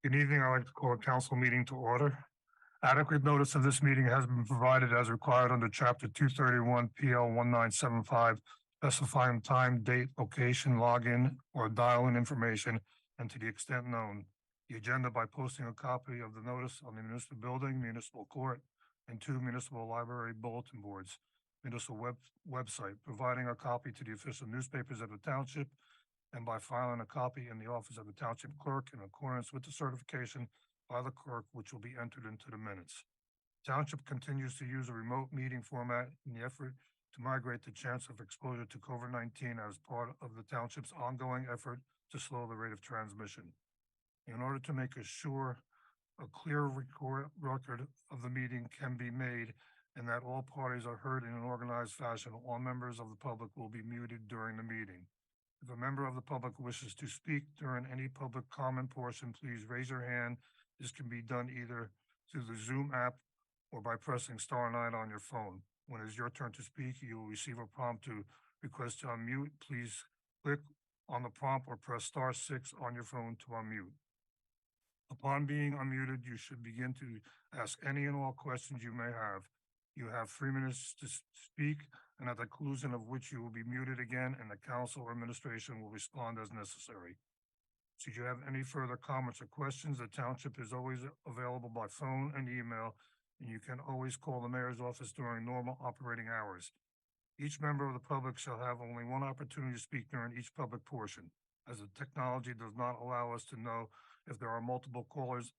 Good evening. I'd like to call a council meeting to order. Adequate notice of this meeting has been provided as required under chapter 231 PL 1975, specifying time, date, location, login, or dial-in information, and to the extent known. The agenda by posting a copy of the notice on the municipal building, municipal court, and 2 municipal library bulletin boards, municipal website, providing a copy to the official newspapers of the township, and by filing a copy in the office of the township clerk in accordance with the certification by the clerk, which will be entered into the minutes. Township continues to use a remote meeting format in the effort to migrate the chance of exposure to COVID-19 as part of the township's ongoing effort to slow the rate of transmission. In order to make sure a clear record of the meeting can be made and that all parties are heard in an organized fashion, all members of the public will be muted during the meeting. If a member of the public wishes to speak during any public comment portion, please raise your hand. This can be done either through the Zoom app or by pressing *9 on your phone. When it is your turn to speak, you will receive a prompt to request to unmute. Please click on the prompt or press *6 on your phone to unmute. Upon being unmuted, you should begin to ask any and all questions you may have. You have 3 minutes to speak, and at the conclusion of which you will be muted again, and the council or administration will respond as necessary. Should you have any further comments or questions, the township is always available by phone and email, and you can always call the mayor's office during normal operating hours. Each member of the public shall have only one opportunity to speak during each public portion. As the technology does not allow us to know if there are multiple callers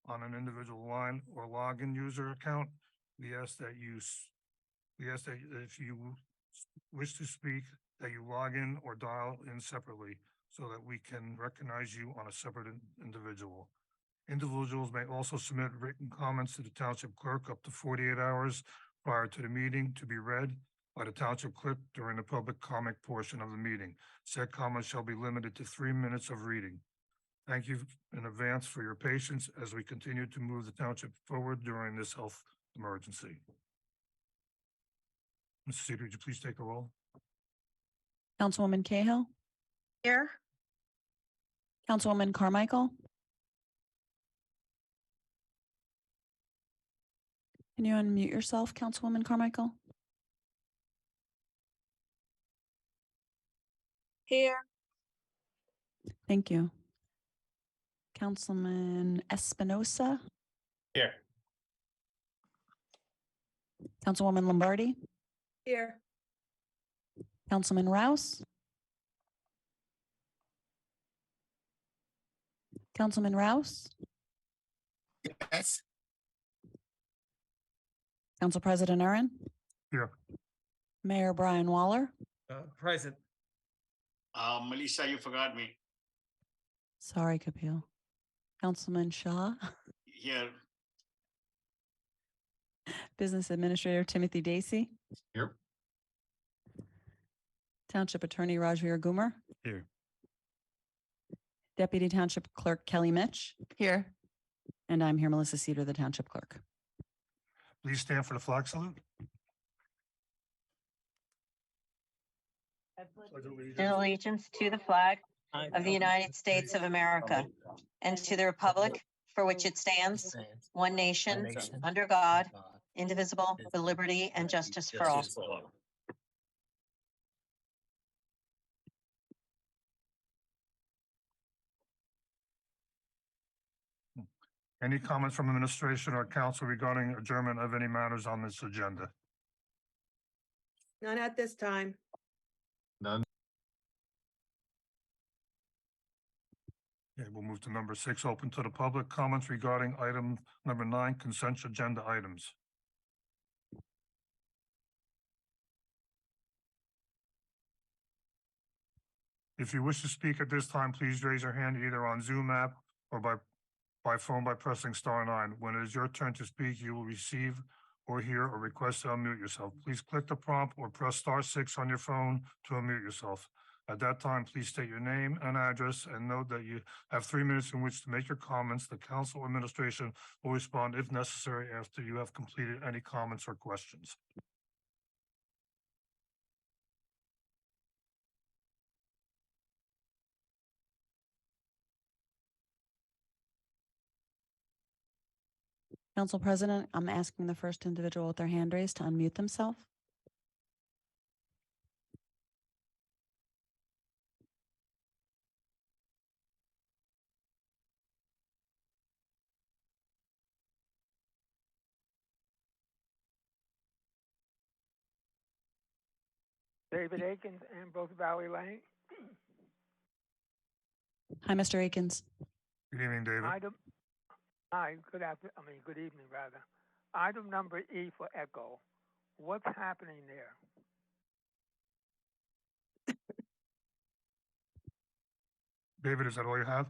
on an individual line or login user account, we ask that if you wish to speak, that you log in or dial in separately so that we can recognize you on a separate individual. Individuals may also submit written comments to the township clerk up to 48 hours prior to the meeting to be read by the township clerk during the public comment portion of the meeting. Said comments shall be limited to 3 minutes of reading. Thank you in advance for your patience as we continue to move the township forward during this health emergency. Mr. Cedar, would you please take the roll? Councilwoman Cahill. Here. Councilwoman Carmichael. Can you unmute yourself, Councilwoman Carmichael? Here. Thank you. Councilman Espinosa. Here. Councilwoman Lombardi. Here. Councilman Rouse. Councilman Rouse. Yes. Council President Aaron. Here. Mayor Brian Waller. Present. Melissa, you forgot me. Sorry, Kapil. Councilman Shaw. Here. Business Administrator Timothy Dacey. Here. Township Attorney Rajveer Goomer. Here. Deputy Township Clerk Kelly Mitch. Here. And I'm here, Melissa Cedar, the Township Clerk. Please stand for the flag salute. Allegiance to the flag of the United States of America and to the republic for which it stands, one nation, under God, indivisible, with liberty and justice for all. Any comments from administration or council regarding adjournment of any matters on this agenda? None at this time. None. Okay, we'll move to number 6, open to the public. Comments regarding item number 9, consent agenda items. If you wish to speak at this time, please raise your hand either on Zoom app or by phone by pressing *9. When it is your turn to speak, you will receive or hear a request to unmute yourself. Please click the prompt or press *6 on your phone to unmute yourself. At that time, please state your name and address and note that you have 3 minutes in which to make your comments. The council administration will respond if necessary after you have completed any comments or questions. Council President, I'm asking the first individual with their hand raised to unmute themselves. David Akins, Ambrose Valley Lane. Hi, Mr. Akins. Good evening, David. Good evening, rather. Item number E for Echo. What's happening there? David, is that all you have?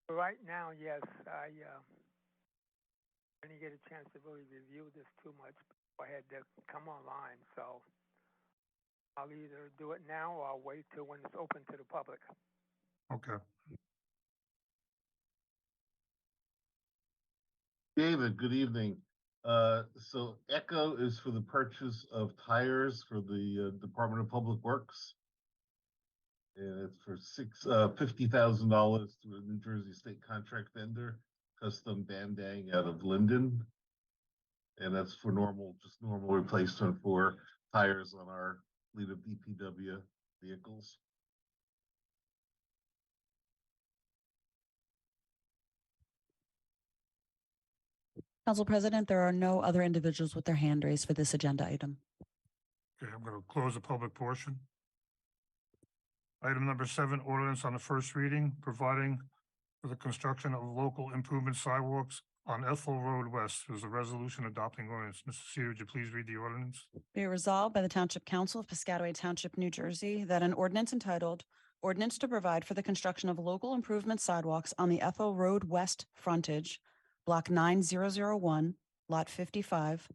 Right now, yes. I didn't get a chance to really review this too much before I had to come online, so I'll either do it now or I'll wait till when it's open to the public. Okay. David, good evening. So Echo is for the purchase of tires for the Department of Public Works. And it's for $50,000 through a New Jersey state contract vendor, Custom Bandang out of Linden. And that's for normal replacement for tires on our fleet of DPW vehicles. Council President, there are no other individuals with their hand raised for this agenda item. Okay, I'm going to close the public portion. Item number 7, ordinance on the first reading, providing for the construction of local improvement sidewalks on Ethel Road West. There's a resolution adopting ordinance. Mr. Cedar, would you please read the ordinance? Be it resolved by the Township Council of Piscataway Township, New Jersey, that an ordinance entitled Ordinance to Provide for the Construction of Local Improvement Sidewalks on the Ethel Road West Frontage, Block 9001, Lot 55,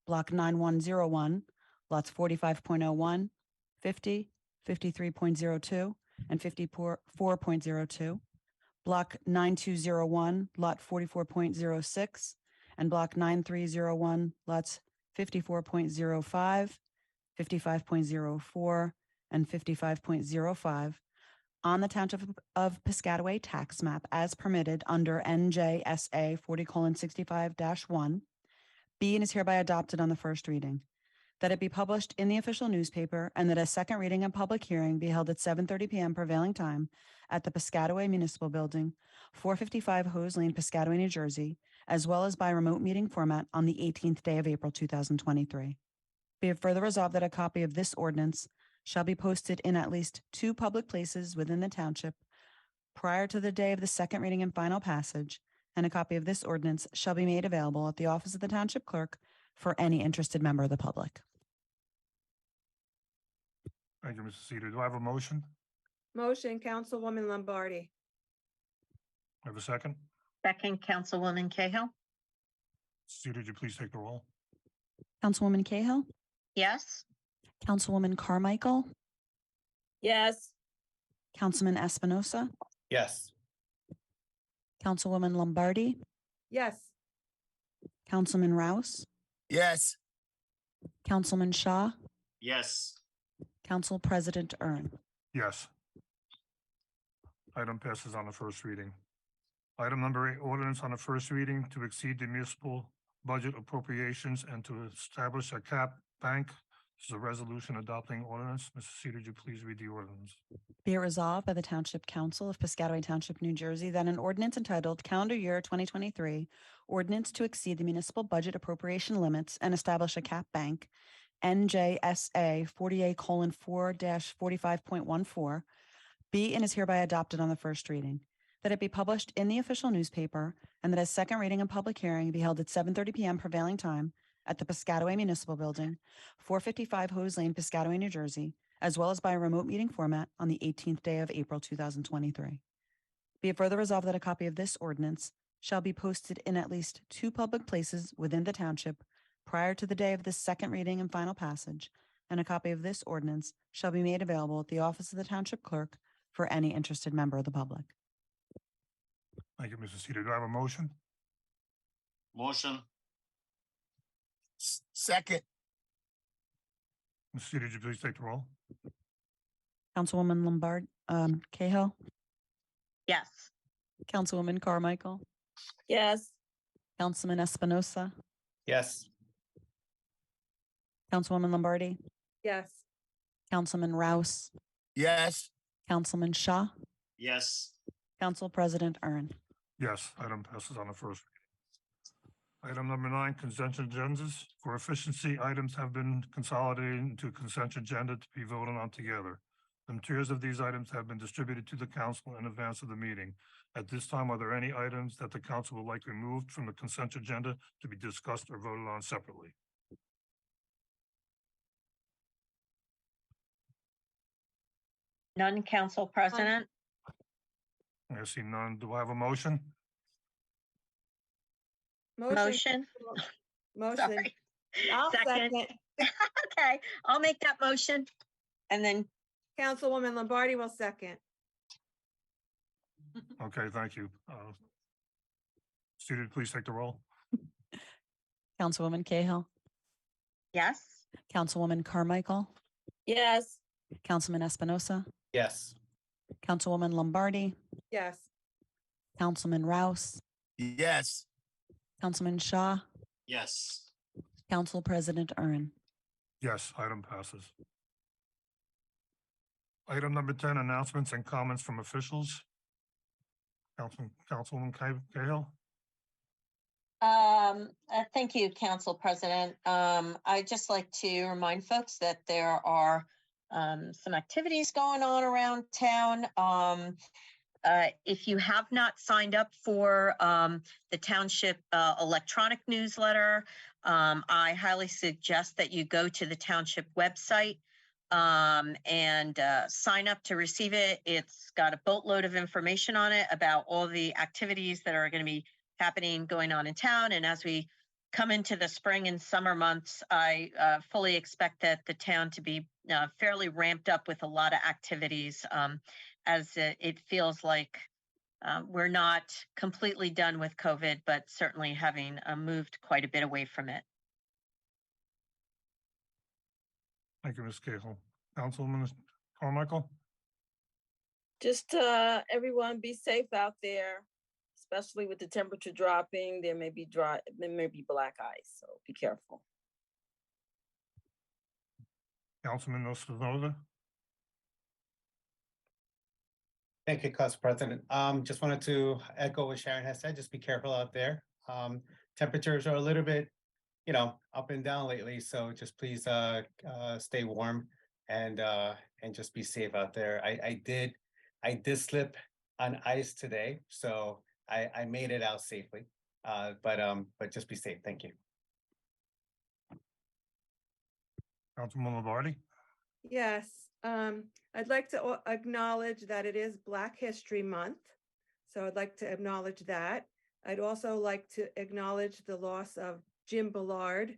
Block 9101, Lots 45.01, 50, 53.02, and 54.02, Block 9201, Lot 44.06, and Block 9301, Lots 54.05, 55.04, and 55.05 on the Township of Piscataway tax map as permitted under NJSA 40:65-1. Be and is hereby adopted on the first reading. That it be published in the official newspaper and that a second reading and public hearing be held at 7:30 p.m. prevailing time at the Piscataway Municipal Building, 455 Hose Lane, Piscataway, New Jersey, as well as by remote meeting format on the 18th day of April 2023. Be it further resolved that a copy of this ordinance shall be posted in at least 2 public places within the township prior to the day of the second reading and final passage, and a copy of this ordinance shall be made available at the office of the township clerk for any interested member of the public. Thank you, Mr. Cedar. Do I have a motion? Motion, Councilwoman Lombardi. Have a second? Second, Councilwoman Cahill. Cedar, would you please take the roll? Councilwoman Cahill, Yes. Councilwoman Carmichael, Yes. Councilman Espinosa, Yes. Councilwoman Lombardi, Yes. Councilman Rouse, Yes. Councilman Shaw, Yes. Council President Ern. Yes. Item passes on the first reading. Item number 8, ordinance on the first reading to exceed the municipal budget appropriations and to establish a cap bank. This is a resolution adopting ordinance. Mr. Cedar, would you please read the ordinance? Be it resolved by the Township Council of Piscataway Township, New Jersey, that an ordinance entitled Calendar Year 2023, Ordinance to Exceed the Municipal Budget Appropriation Limits and Establish a Cap Bank, NJSA 48:4-45.14, be and is hereby adopted on the first reading. That it be published in the official newspaper and that a second reading and public hearing be held at 7:30 p.m. prevailing time at the Piscataway Municipal Building, 455 Hose Lane, Piscataway, New Jersey, as well as by a remote meeting format on the 18th day of April 2023. Be it further resolved that a copy of this ordinance shall be posted in at least 2 public places within the township prior to the day of the second reading and final passage, and a copy of this ordinance shall be made available at the office of the township clerk for any interested member of the public. Thank you, Mr. Cedar. Do I have a motion? Motion. Second. Mr. Cedar, would you please take the roll? Councilwoman Cahill, Yes. Councilwoman Carmichael, Yes. Councilman Espinosa, Yes. Councilwoman Lombardi, Yes. Councilman Rouse, Yes. Councilman Shaw, Yes. Council President Ern. Yes, item passes on the first reading. Item number 9, consent agendas. For efficiency, items have been consolidated into consent agenda to be voted on together. The materials of these items have been distributed to the council in advance of the meeting. At this time, are there any items that the council would like removed from the consent agenda to be discussed or voted on separately? None, Council President. I see none. Do I have a motion? Motion. Motion. Sorry. I'll Second. Okay, I'll make that motion. And then Councilwoman Lombardi will second. Okay, thank you. Student, please take the roll. Councilwoman Cahill, yes. Councilwoman Carmichael, Yes. Councilman Espinosa, Yes. Councilwoman Lombardi, Yes. Councilman Rouse, Yes. Councilman Shaw, Yes. Council President Ern. Yes, item passes. Item number 10, announcements and comments from officials. Councilwoman Cahill. Thank you, Council President. I'd just like to remind folks that there are some activities going on around town. If you have not signed up for the Township electronic newsletter, I highly suggest that you go to the Township website and sign up to receive it. It's got a boatload of information on it about all the activities that are going to be happening, going on in town. And as we come into the spring and summer months, I fully expect that the town to be fairly ramped up with a lot of activities, as it feels like we're not completely done with COVID, but certainly having moved quite a bit away from it. Thank you, Ms. Cahill. Councilwoman Carmichael. Just everyone be safe out there, especially with the temperature dropping. There may be black ice, so be careful. Councilman Espinosa. Thank you, Council President. Just wanted to echo what Sharon has said. Just be careful out there. Temperatures are a little bit, up and down lately. So just please stay warm and just be safe out there. I did slip on ice today, so I made it out safely. But just be safe. Thank you. Councilman Lombardi. Yes. I'd like to acknowledge that it is Black History Month. So I'd like to acknowledge that. I'd also like to acknowledge the loss of Jim Ballard,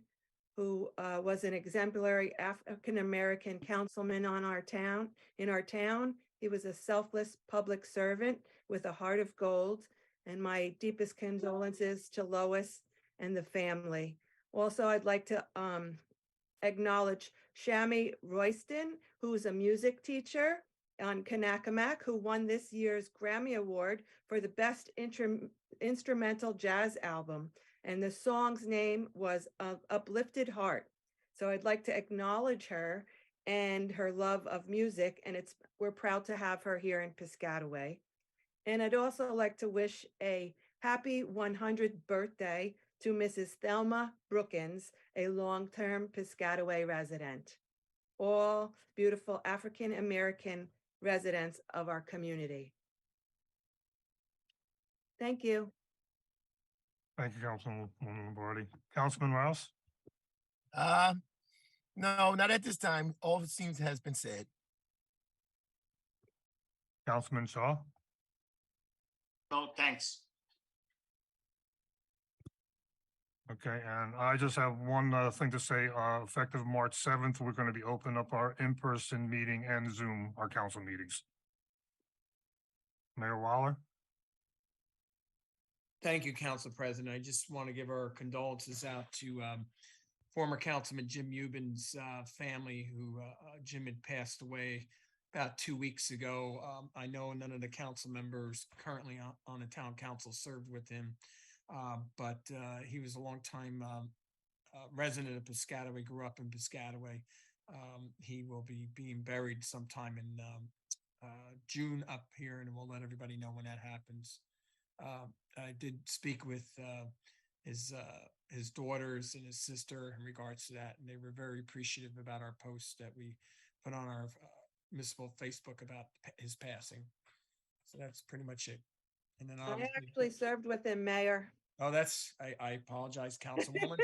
who was an exemplary African-American councilman in our town. He was a selfless public servant with a heart of gold, and my deepest condolences to Lois and the family. Also, I'd like to acknowledge Shami Royston, who is a music teacher on Kanakamak, who won this year's Grammy Award for the Best Instrumental Jazz Album. And the song's name was Uplifted Heart. So I'd like to acknowledge her and her love of music, and we're proud to have her here in Piscataway. And I'd also like to wish a happy 100th birthday to Mrs. Thelma Brookins, a long-term Piscataway resident. All beautiful African-American residents of our community. Thank you. Thank you, Councilman Lombardi. Councilman Rouse. No, not at this time. All it seems has been said. Councilman Shaw. No, thanks. Okay, and I just have one thing to say. Effective March 7th, we're going to be opening up our in-person meeting and Zoom, our council meetings. Mayor Waller. Thank you, Council President. I just want to give our condolences out to former Councilman Jim Euban's family, who Jim had passed away about 2 weeks ago. I know none of the council members currently on the town council served with him. But he was a longtime resident of Piscataway, grew up in Piscataway. He will be being buried sometime in June up here, and we'll let everybody know when that happens. I did speak with his daughters and his sister in regards to that, and they were very appreciative about our post that we put on our municipal Facebook about his passing. So that's pretty much it. And then I obviously, actually served with him, Mayor. oh, I apologize, Councilwoman.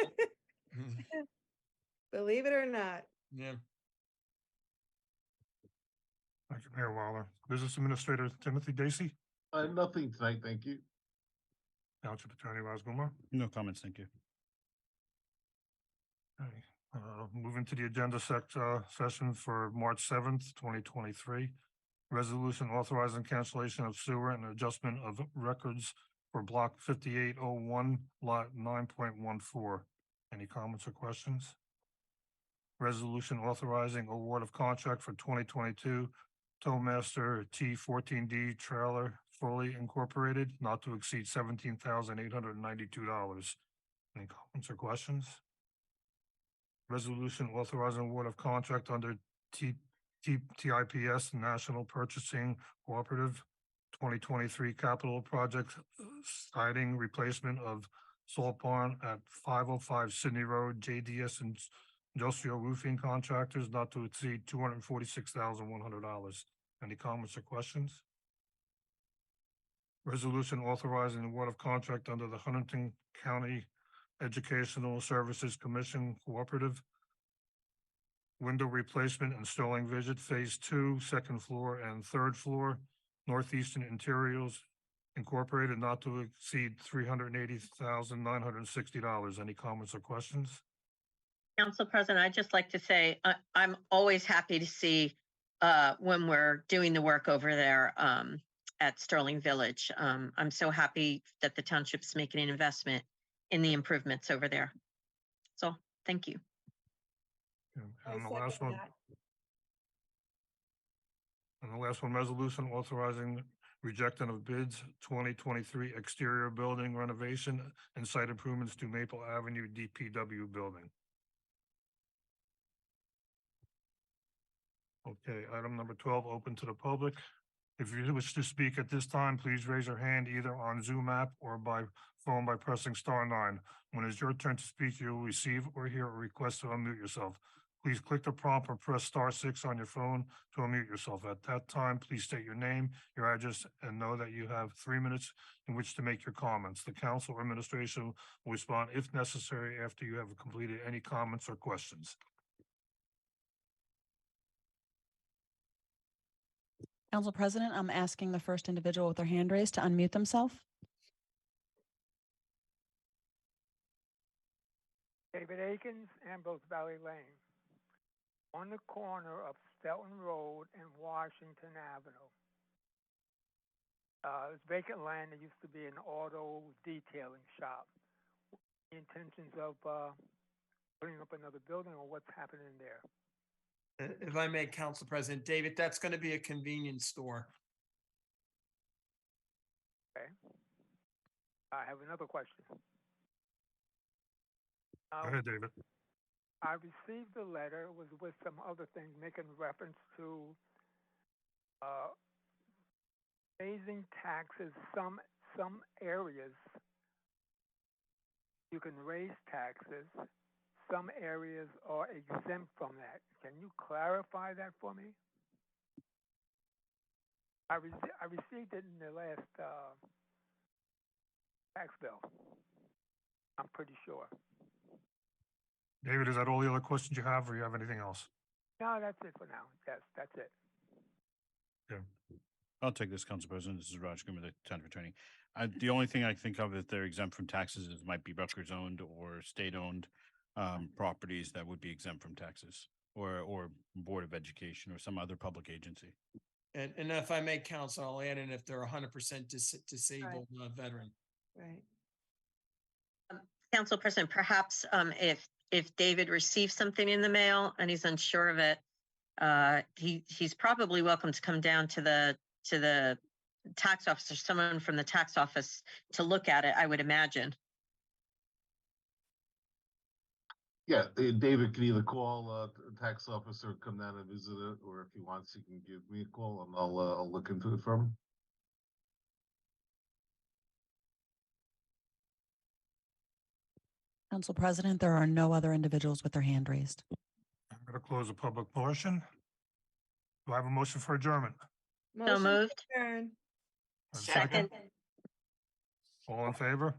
Believe it or not. Yeah. Thank you, Mayor Waller. Business Administrator Timothy Dacey, Nothing tonight, thank you. Township Attorney Raj Kumar. No comments, thank you. Okay, moving to the agenda session for March 7th, 2023. Resolution authorizing cancellation of sewer and adjustment of records for block 5801, lot 9.14. Any comments or questions? Resolution authorizing award of contract for 2022 Towmaster T14D trailer fully incorporated, not to exceed $17,892. Any comments or questions? Resolution authorizing award of contract under TIPS National Purchasing Cooperative 2023 capital project siding replacement of salt pond at 505 Sydney Road, JDS and Industrial Roofing Contractors, not to exceed $246,100. Any comments or questions? Resolution authorizing award of contract under the Huntington County Educational Services Commission Cooperative window replacement and Sterling Visit Phase 2, second floor and third floor, Northeastern Interiors Incorporated, not to exceed $380,960. Any comments or questions? Council President, I'd just like to say, I'm always happy to see when we're doing the work over there at Sterling Village. I'm so happy that the township's making an investment in the improvements over there. So, thank you. And the last one, resolution authorizing rejection of bids 2023 exterior building renovation and site improvements to Maple Avenue DPW building. Okay, item number 12, open to the public. If you wish to speak at this time, please raise your hand either on Zoom app or by phone by pressing *9. When it's your turn to speak, you will receive or hear a request to unmute yourself. Please click the prompt or press *6 on your phone to unmute yourself. At that time, please state your name, your address, and know that you have 3 minutes in which to make your comments. The council or administration will respond if necessary after you have completed any comments or questions. Council President, I'm asking the first individual with their hand raised to unmute themselves. David Akins, Ambrose Valley Lane, on the corner of Stelton Road and Washington Avenue. It's vacant land. There used to be an auto detailing shop. The intentions of putting up another building, or what's happening there? If I may, Council President, David, that's going to be a convenience store. Okay. I have another question. Go ahead, David. I received a letter, it was with some other things, making reference to raising taxes. Some areas you can raise taxes. Some areas are exempt from that. Can you clarify that for me? I received it in the last tax bill. I'm pretty sure. David, is that all the other questions you have, or you have anything else? No, that's it for now. Yes, that's it. Yeah. I'll take this, Council President. This is Raj Kumar, the Township Attorney. The only thing I think of that they're exempt from taxes is might be Rutgers owned or state owned properties that would be exempt from taxes, or Board of Education or some other public agency. And if I may, Council, I'll add in if they're 100% disabled veteran. Right. Council President, perhaps if David received something in the mail and he's unsure of it, He's probably welcome to come down to the tax office, or someone from the tax office to look at it, I would imagine. Yeah, David can either call the tax officer, come down and visit it, or if he wants, he can give me a call and I'll look into it for him. Council President, there are no other individuals with their hand raised. I'm going to close the public portion. Do I have a motion for adjournment? So Motion to moved. adjourn. A second? All in favor?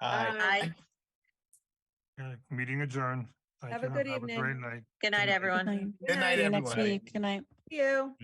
Aye. Okay, meeting adjourned. Thank Have a you. good Have a evening. great night. Good night, Good night. everyone. Night. Good night, See you everyone. next week. Good night. Thank you.